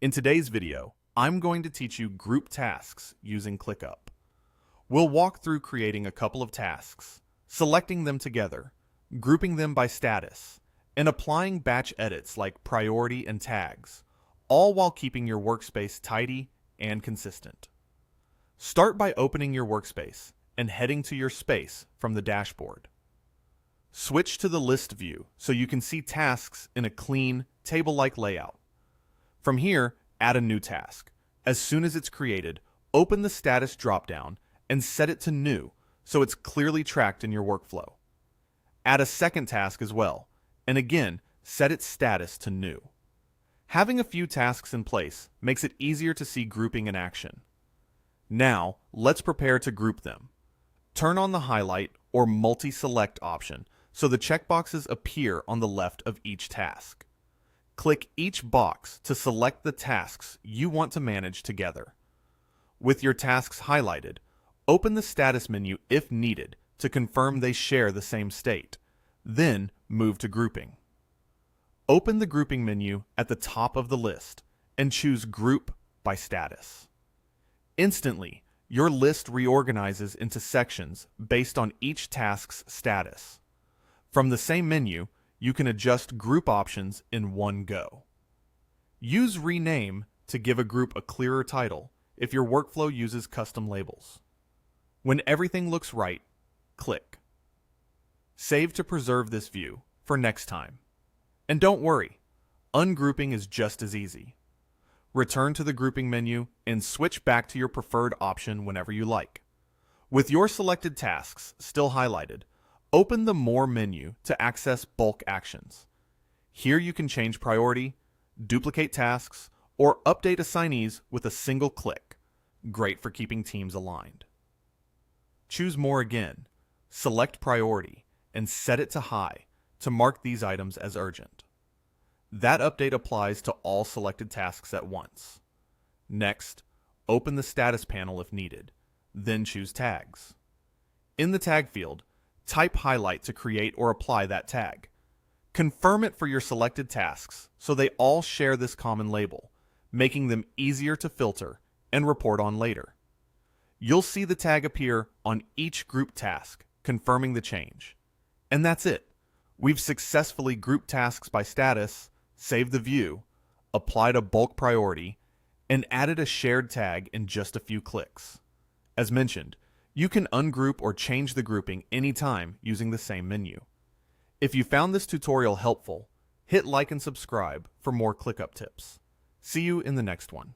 In today's video, I'm going to teach you group tasks using ClickUp. We'll walk through creating a couple of tasks, selecting them together, grouping them by status, and applying batch edits like priority and tags, all while keeping your workspace tidy and consistent. Start by opening your workspace and heading to your space from the dashboard. Switch to the list view so you can see tasks in a clean, table-like layout. From here, add a new task. As soon as it's created, open the status dropdown and set it to new so it's clearly tracked in your workflow. Add a second task as well, and again, set its status to new. Having a few tasks in place makes it easier to see grouping in action. Now, let's prepare to group them. Turn on the highlight or multi-select option so the checkboxes appear on the left of each task. Click each box to select the tasks you want to manage together. With your tasks highlighted, open the status menu if needed to confirm they share the same state. Then move to grouping. Open the grouping menu at the top of the list and choose Group by Status. Instantly, your list reorganizes into sections based on each task's status. From the same menu, you can adjust group options in one go. Use Rename to give a group a clearer title if your workflow uses custom labels. When everything looks right, click. Save to preserve this view for next time. And don't worry, ungrouping is just as easy. Return to the grouping menu and switch back to your preferred option whenever you like. With your selected tasks still highlighted, open the More menu to access bulk actions. Here you can change priority, duplicate tasks, or update assignees with a single click. Great for keeping teams aligned. Choose More again, select Priority, and set it to High to mark these items as urgent. That update applies to all selected tasks at once. Next, open the status panel if needed, then choose Tags. In the tag field, type highlight to create or apply that tag. Confirm it for your selected tasks so they all share this common label, making them easier to filter and report on later. You'll see the tag appear on each group task, confirming the change. And that's it. We've successfully grouped tasks by status, saved the view, applied a bulk priority, and added a shared tag in just a few clicks. As mentioned, you can ungroup or change the grouping anytime using the same menu. If you found this tutorial helpful, hit like and subscribe for more ClickUp tips. See you in the next one.